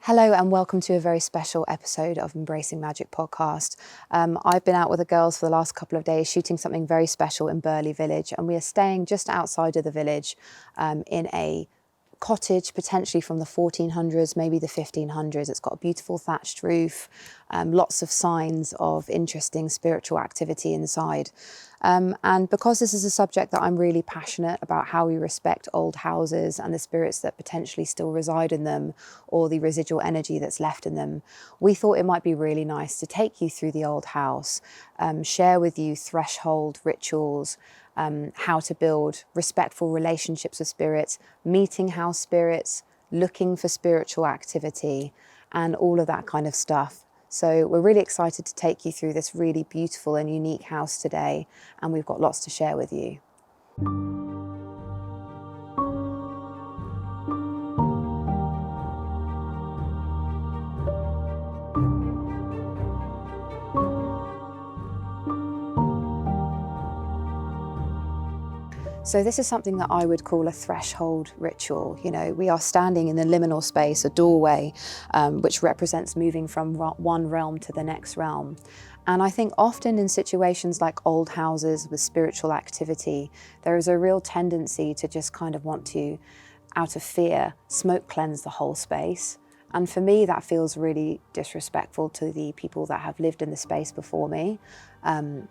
Hello and welcome to a very special episode of Embracing Magic podcast. I've been out with the girls for the last couple of days shooting something very special in Burley Village, and we are staying just outside of the village in a cottage, potentially from the 1400s, maybe the 1500s. It's got a beautiful thatched roof, lots of signs of interesting spiritual activity inside. And because this is a subject that I'm really passionate about, how we respect old houses and the spirits that potentially still reside in them, or the residual energy that's left in them, we thought it might be really nice to take you through the old house, share with you threshold rituals, how to build respectful relationships with spirits, meeting house spirits, looking for spiritual activity, and all of that kind of stuff. So we're really excited to take you through this really beautiful and unique house today, and we've got lots to share with you. So this is something that I would call a threshold ritual. You know, we are standing in the liminal space, a doorway, which represents moving from one realm to the next realm. And I think often in situations like old houses with spiritual activity, there is a real tendency to just kind of want to, out of fear, smoke cleanse the whole space. And for me, that feels really disrespectful to the people that have lived in the space before me,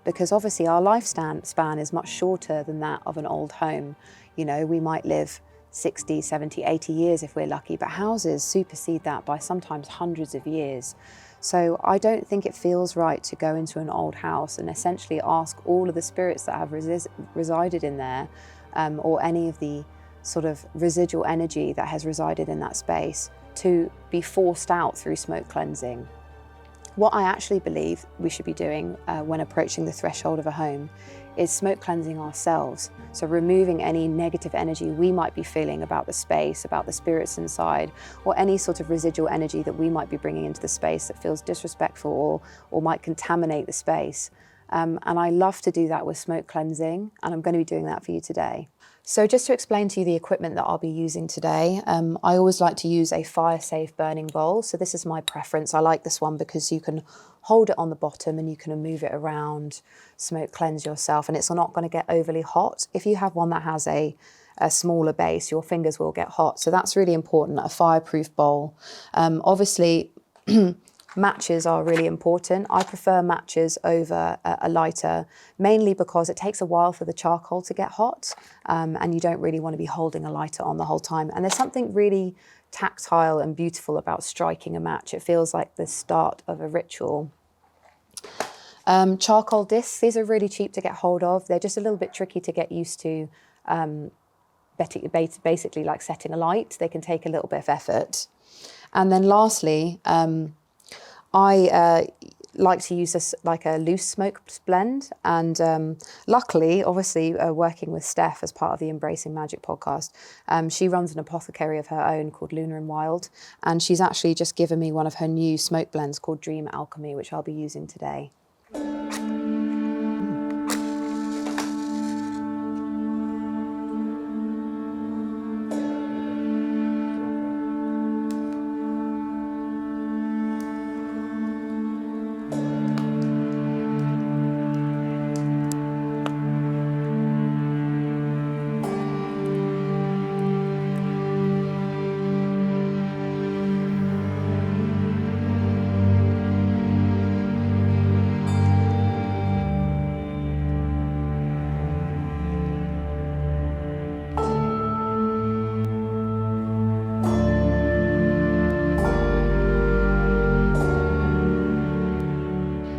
because obviously our lifespan is much shorter than that of an old home. You know, we might live 60, 70, 80 years if we're lucky, but houses supersede that by sometimes hundreds of years. So I don't think it feels right to go into an old house and essentially ask all of the spirits that have resided in there, or any of the sort of residual energy that has resided in that space, to be forced out through smoke cleansing. What I actually believe we should be doing when approaching the threshold of a home is smoke cleansing ourselves. So removing any negative energy we might be feeling about the space, about the spirits inside, or any sort of residual energy that we might be bringing into the space that feels disrespectful or might contaminate the space. And I love to do that with smoke cleansing, and I'm going to be doing that for you today. So just to explain to you the equipment that I'll be using today, I always like to use a fire-safe burning bowl. So this is my preference. I like this one because you can hold it on the bottom and you can move it around, smoke cleanse yourself, and it's not going to get overly hot. If you have one that has a smaller base, your fingers will get hot. So that's really important, a fireproof bowl. Obviously, matches are really important. I prefer matches over a lighter, mainly because it takes a while for the charcoal to get hot, and you don't really want to be holding a lighter on the whole time. And there's something really tactile and beautiful about striking a match. It feels like the start of a ritual. Charcoal discs, these are really cheap to get hold of. They're just a little bit tricky to get used to. Basically like setting a light, they can take a little bit of effort. And then lastly, I like to use this like a loose smoke blend, and luckily, obviously, working with Steph as part of the Embracing Magic podcast, she runs an apothecary of her own called Luna and Wild, and she's actually just given me one of her new smoke blends called Dream Alchemy, which I'll be using today.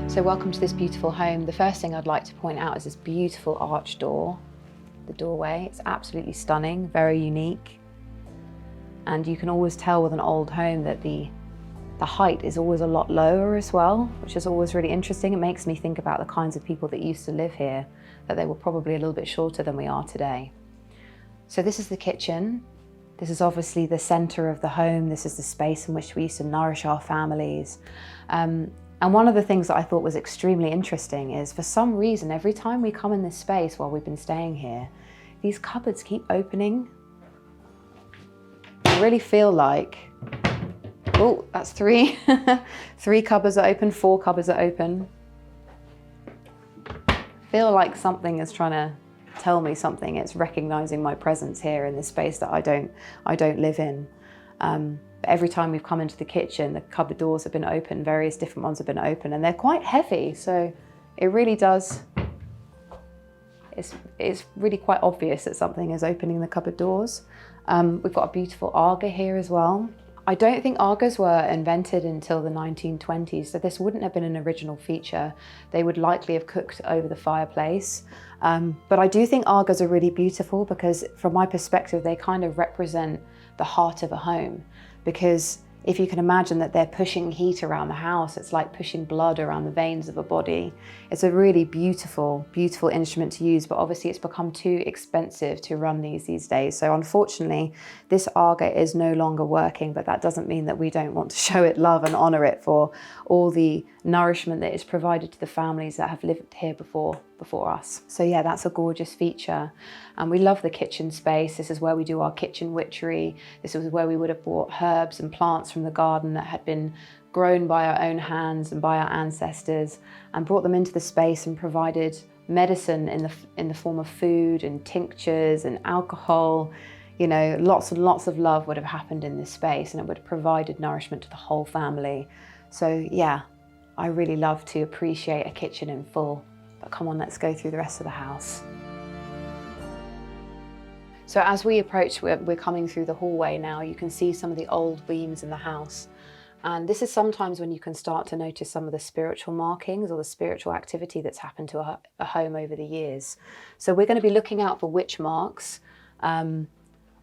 So welcome to this beautiful home. The first thing I'd like to point out is this beautiful arch door, the doorway. It's absolutely stunning, very unique. And you can always tell with an old home that the height is always a lot lower as well, which is always really interesting. It makes me think about the kinds of people that used to live here, that they were probably a little bit shorter than we are today. So this is the kitchen. This is obviously the center of the home. This is the space in which we used to nourish our families. And one of the things that I thought was extremely interesting is, for some reason, every time we come in this space while we've been staying here, these cupboards keep opening. I really feel like Oh, that's 3. 3 cupboards are open, 4 cupboards are open. I feel like something is trying to tell me something. It's recognizing my presence here in this space that I don't live in. But every time we've come into the kitchen, the cupboard doors have been open, various different ones have been open, and they're quite heavy. So it really does, it's really quite obvious that something is opening the cupboard doors. We've got a beautiful Aga here as well. I don't think Agas were invented until the 1920s, so this wouldn't have been an original feature. They would likely have cooked over the fireplace. But I do think Agas are really beautiful because from my perspective, they kind of represent the heart of a home. Because if you can imagine that they're pushing heat around the house, it's like pushing blood around the veins of a body. It's a really beautiful, beautiful instrument to use, but obviously it's become too expensive to run these days. So unfortunately, this Aga is no longer working, but that doesn't mean that we don't want to show it love and honor it for all the nourishment that is provided to the families that have lived here before us. So yeah, that's a gorgeous feature. And we love the kitchen space. This is where we do our kitchen witchery. This is where we would have bought herbs and plants from the garden that had been grown by our own hands and by our ancestors, and brought them into the space and provided medicine in the form of food and tinctures and alcohol. You know, lots and lots of love would have happened in this space, and it would have provided nourishment to the whole family. So yeah, I really love to appreciate a kitchen in full. But come on, let's go through the rest of the house. So as we approach, we're coming through the hallway now. You can see some of the old beams in the house. And this is sometimes when you can start to notice some of the spiritual markings or the spiritual activity that's happened to a home over the years. So we're going to be looking out for witch marks,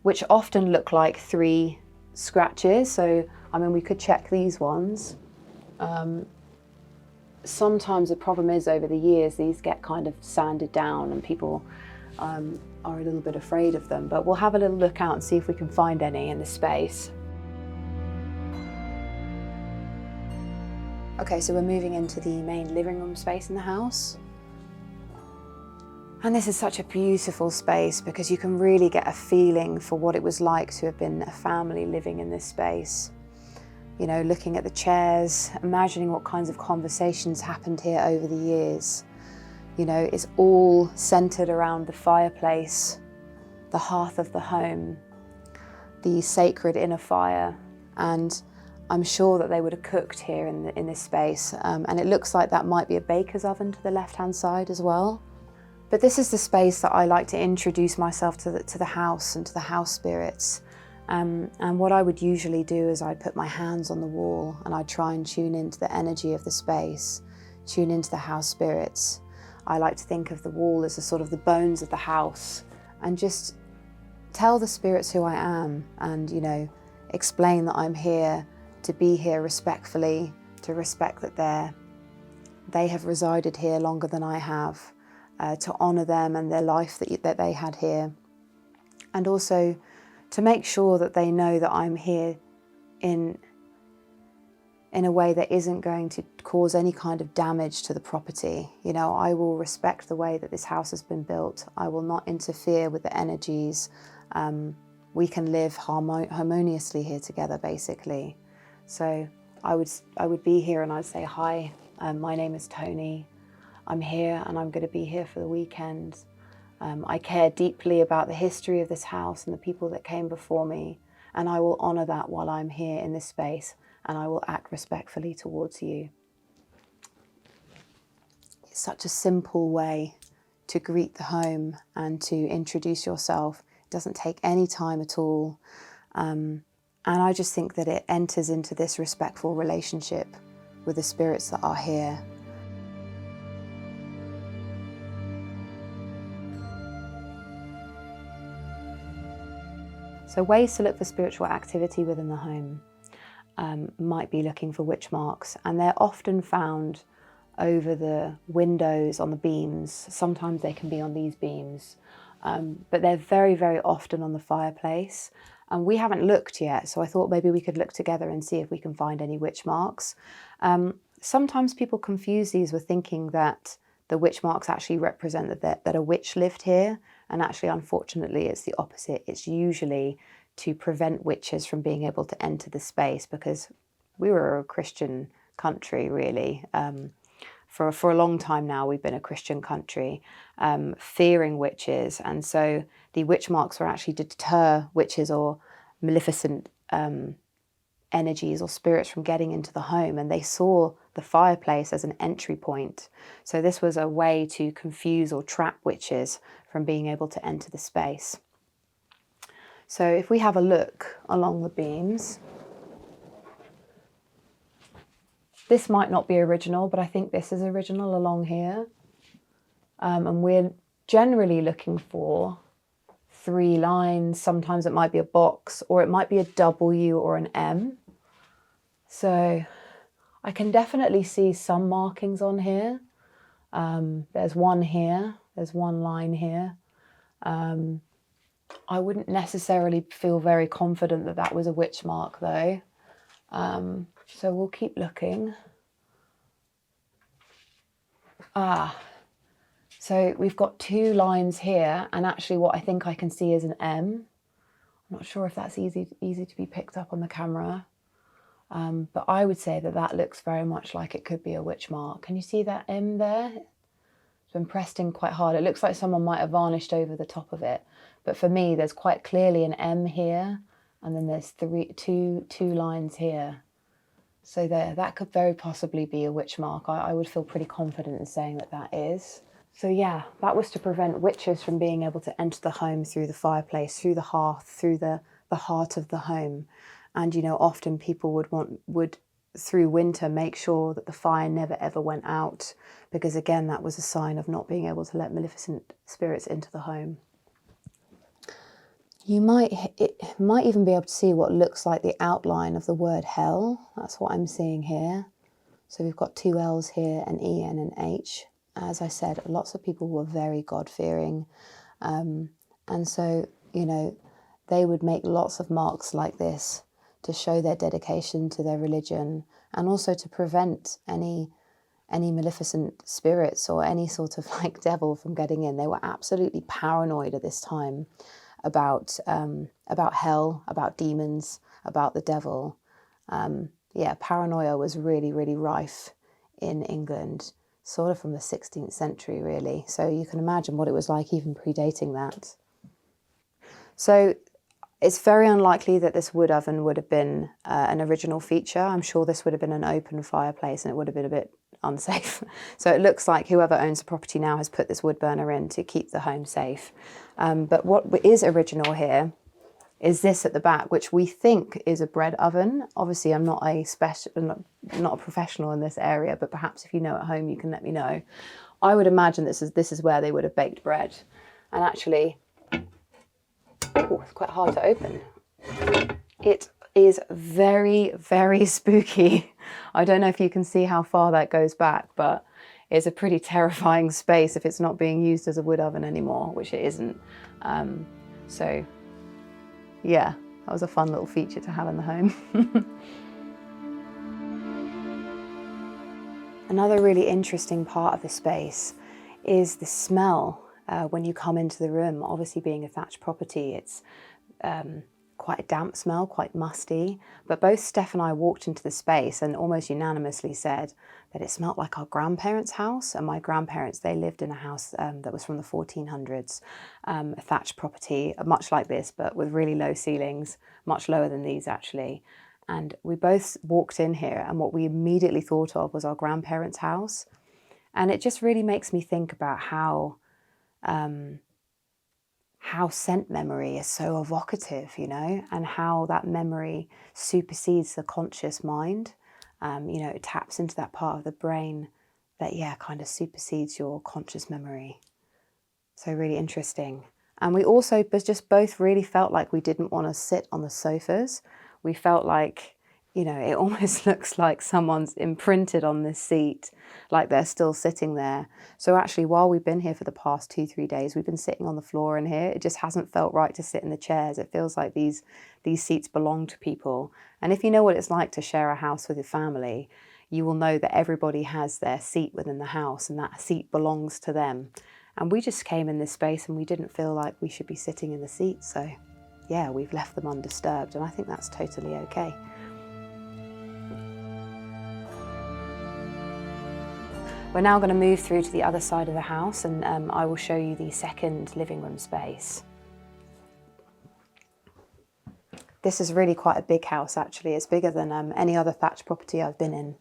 which often look like 3 scratches. So, I mean, we could check these ones. Sometimes the problem is over the years, these get kind of sanded down and people are a little bit afraid of them, but we'll have a little look out and see if we can find any in the space. Okay, so we're moving into the main living room space in the house. And this is such a beautiful space because you can really get a feeling for what it was like to have been a family living in this space. You know, looking at the chairs, imagining what kinds of conversations happened here over the years. You know, it's all centered around the fireplace, the hearth of the home, the sacred inner fire. And I'm sure that they would have cooked here in this space. And it looks like that might be a baker's oven to the left-hand side as well. But this is the space that I like to introduce myself to the house and to the house spirits. And what I would usually do is I'd put my hands on the wall and I'd try and tune into the energy of the space, tune into the house spirits. I like to think of the wall as the sort of the bones of the house and just tell the spirits who I am and, you know, explain that I'm here to be here respectfully, to respect that they have resided here longer than I have, to honor them and their life that they had here. And also to make sure that they know that I'm here in a way that isn't going to cause any kind of damage to the property. You know, I will respect the way that this house has been built. I will not interfere with the energies. We can live harmoniously here together, basically. So I would be here and I'd say, hi, my name is Toni. I'm here and I'm going to be here for the weekend. I care deeply about the history of this house and the people that came before me, and I will honor that while I'm here in this space, and I will act respectfully towards you. It's such a simple way to greet the home and to introduce yourself. It doesn't take any time at all. And I just think that it enters into this respectful relationship with the spirits that are here. So ways to look for spiritual activity within the home might be looking for witch marks, and they're often found over the windows, on the beams. Sometimes they can be on these beams, but they're very, very often on the fireplace. And we haven't looked yet, so I thought maybe we could look together and see if we can find any witch marks. Sometimes people confuse these with thinking that the witch marks actually represent that a witch lived here. And actually, unfortunately, it's the opposite. It's usually to prevent witches from being able to enter the space, because we were a Christian country, really. For a long time now, we've been a Christian country, fearing witches. And so the witch marks were actually to deter witches or maleficent energies or spirits from getting into the home. And they saw the fireplace as an entry point. So this was a way to confuse or trap witches from being able to enter the space. So if we have a look along the beams, this might not be original, but I think this is original along here. And we're generally looking for 3 lines. Sometimes it might be a box, or it might be a W or an M. So I can definitely see some markings on here. There's one here, there's 1 line here. I wouldn't necessarily feel very confident that that was a witch mark though. So we'll keep looking. So we've got 2 lines here, and actually what I think I can see is an M. I'm not sure if that's easy to be picked up on the camera. But I would say that that looks very much like it could be a witch mark. Can you see that M there? It's been pressed in quite hard. It looks like someone might have varnished over the top of it. But for me, there's quite clearly an M here, and then there's two lines here. So there, that could very possibly be a witch mark. I would feel pretty confident in saying that that is. So yeah, that was to prevent witches from being able to enter the home through the fireplace, through the hearth, through the heart of the home. And, you know, often people would through winter make sure that the fire never ever went out, because again, that was a sign of not being able to let maleficent spirits into the home. You might even be able to see what looks like the outline of the word hell. That's what I'm seeing here. So we've got 2 L's here, an E and an H. As I said, lots of people were very God-fearing. And so, you know, they would make lots of marks like this to show their dedication to their religion, and also to prevent any maleficent spirits or any sort of like devil from getting in. They were absolutely paranoid at this time about hell, about demons, about the devil. Yeah, paranoia was really, really rife in England, sort of from the 16th century, really. So you can imagine what it was like even predating that. So it's very unlikely that this wood oven would have been an original feature. I'm sure this would have been an open fireplace and it would have been a bit unsafe. So it looks like whoever owns the property now has put this wood burner in to keep the home safe. But what is original here is this at the back, which we think is a bread oven. Obviously, I'm not a professional in this area, but perhaps if you know at home, you can let me know. I would imagine this is where they would have baked bread. And actually, oh, it's quite hard to open. It is very, very spooky. I don't know if you can see how far that goes back, but it's a pretty terrifying space if it's not being used as a wood oven anymore, which it isn't. So yeah, that was a fun little feature to have in the home. Another really interesting part of the space is the smell when you come into the room. Obviously, being a thatched property, it's quite a damp smell, quite musty. But both Steph and I walked into the space and almost unanimously said that it smelled like our grandparents' house. And my grandparents, they lived in a house that was from the 1400s, a thatched property, much like this, but with really low ceilings, much lower than these actually. And we both walked in here, and what we immediately thought of was our grandparents' house. And it just really makes me think about how scent memory is so evocative, you know, and how that memory supersedes the conscious mind. You know, it taps into that part of the brain that, yeah, kind of supersedes your conscious memory. So really interesting. And we also just both really felt like we didn't want to sit on the sofas. We felt like, you know, it almost looks like someone's imprinted on this seat, like they're still sitting there. So actually, while we've been here for the past 2-3 days, we've been sitting on the floor in here. It just hasn't felt right to sit in the chairs. It feels like these seats belong to people. And if you know what it's like to share a house with your family, you will know that everybody has their seat within the house and that seat belongs to them. And we just came in this space and we didn't feel like we should be sitting in the seat, so yeah, we've left them undisturbed, and I think that's totally okay. We're now going to move through to the other side of the house, and I will show you the second living room space. This is really quite a big house, actually. It's bigger than any other thatched property I've been in.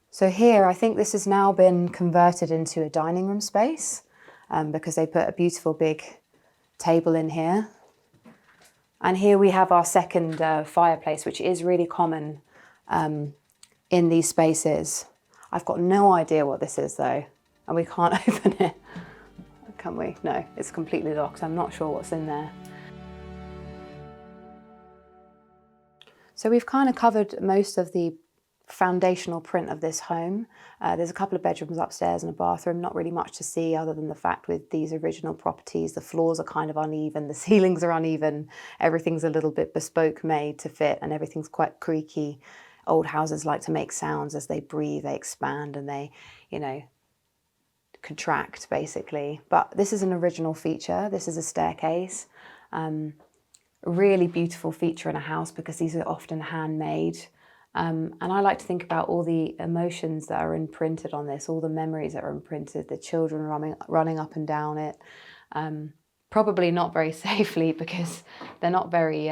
So here, I think this has now been converted into a dining room space because they put a beautiful big table in here. And here we have our second fireplace, which is really common in these spaces. I've got no idea what this is though, and we can't open it, can we? No, it's completely locked. I'm not sure what's in there. So we've kind of covered most of the foundational print of this home. There's a couple of bedrooms upstairs and a bathroom, not really much to see other than the fact with these original properties, the floors are kind of uneven, the ceilings are uneven, everything's a little bit bespoke made to fit, and everything's quite creaky. Old houses like to make sounds as they breathe, they expand and they, you know, contract basically. But this is an original feature. This is a staircase. A really beautiful feature in a house because these are often handmade. And I like to think about all the emotions that are imprinted on this, all the memories that are imprinted, the children running up and down it. Probably not very safely because they're not very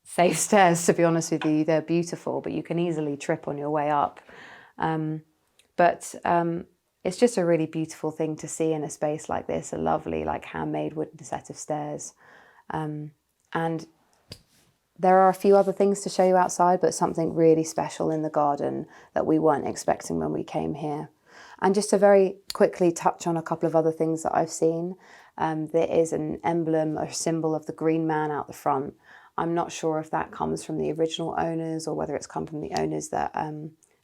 safe stairs, to be honest with you. They're beautiful, but you can easily trip on your way up. It's just a really beautiful thing to see in a space like this, a lovely, like handmade wooden set of stairs. And there are a few other things to show you outside, but something really special in the garden that we weren't expecting when we came here. And just to very quickly touch on a couple of other things that I've seen. There is an emblem or symbol of the green man out the front. I'm not sure if that comes from the original owners or whether it's come from the owners that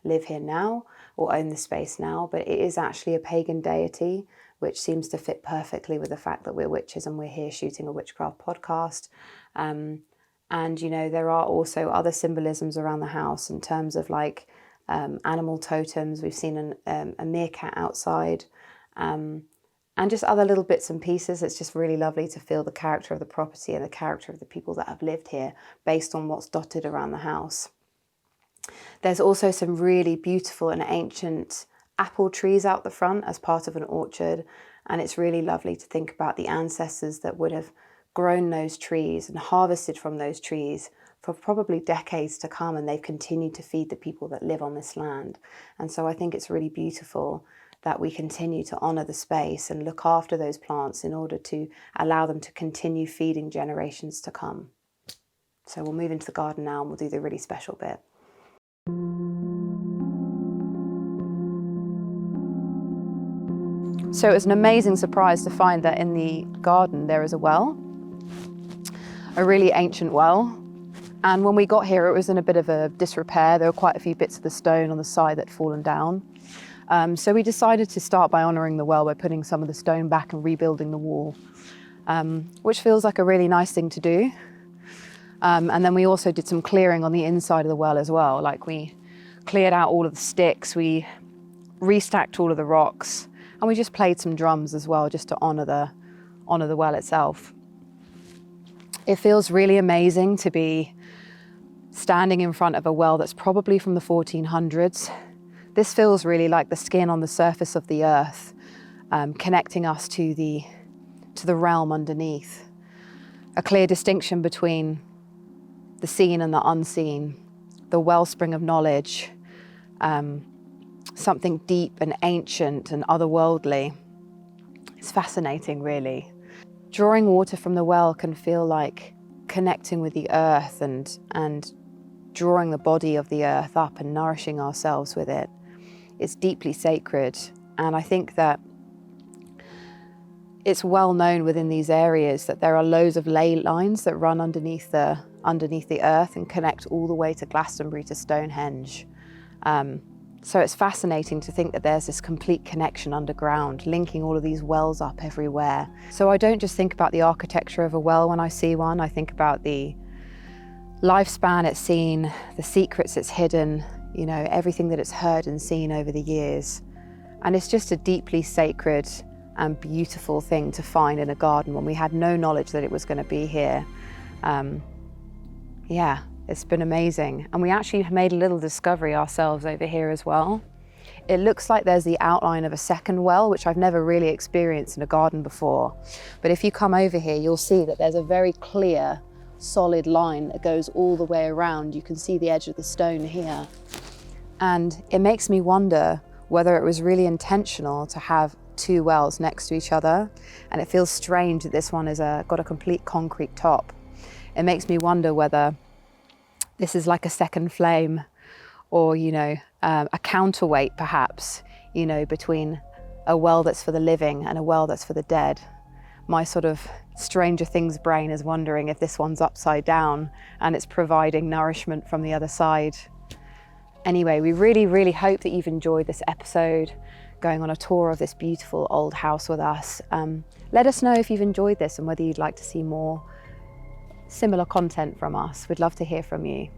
live here now or own the space now, but it is actually a pagan deity, which seems to fit perfectly with the fact that we're witches and we're here shooting a witchcraft podcast. And, you know, there are also other symbolisms around the house in terms of like animal totems. We've seen a meerkat outside. And just other little bits and pieces. It's just really lovely to feel the character of the property and the character of the people that have lived here based on what's dotted around the house. There's also some really beautiful and ancient apple trees out the front as part of an orchard. And it's really lovely to think about the ancestors that would have grown those trees and harvested from those trees for probably decades to come. And they've continued to feed the people that live on this land. And so I think it's really beautiful that we continue to honour the space and look after those plants in order to allow them to continue feeding generations to come. So we'll move into the garden now and we'll do the really special bit. So it was an amazing surprise to find that in the garden there is a well, a really ancient well. And when we got here, it was in a bit of a disrepair. There were quite a few bits of the stone on the side that had fallen down. So we decided to start by honouring the well by putting some of the stone back and rebuilding the wall, which feels like a really nice thing to do. And then we also did some clearing on the inside of the well as well. Like we cleared out all of the sticks, we restacked all of the rocks, and we just played some drums as well, just to honour the well itself. It feels really amazing to be standing in front of a well that's probably from the 1400s. This feels really like the skin on the surface of the earth, connecting us to the realm underneath. A clear distinction between the seen and the unseen, the wellspring of knowledge, something deep and ancient and otherworldly. It's fascinating, really. Drawing water from the well can feel like connecting with the earth and drawing the body of the earth up and nourishing ourselves with it. It's deeply sacred, and I think that it's well known within these areas that there are loads of ley lines that run underneath the earth and connect all the way to Glastonbury to Stonehenge. So it's fascinating to think that there's this complete connection underground, linking all of these wells up everywhere. So I don't just think about the architecture of a well when I see one, I think about the lifespan it's seen, the secrets it's hidden, you know, everything that it's heard and seen over the years. And it's just a deeply sacred and beautiful thing to find in a garden when we had no knowledge that it was going to be here. Yeah, it's been amazing. And we actually made a little discovery ourselves over here as well. It looks like there's the outline of a second well, which I've never really experienced in a garden before. But if you come over here, you'll see that there's a very clear, solid line that goes all the way around. You can see the edge of the stone here. And it makes me wonder whether it was really intentional to have two wells next to each other. And it feels strange that this one has got a complete concrete top. It makes me wonder whether this is like a second flame, or, you know, a counterweight perhaps, you know, between a well that's for the living and a well that's for the dead. My sort of Stranger Things brain is wondering if this one's upside down and it's providing nourishment from the other side. Anyway, we really, really hope that you've enjoyed this episode, going on a tour of this beautiful old house with us. Let us know if you've enjoyed this and whether you'd like to see more similar content from us. We'd love to hear from you.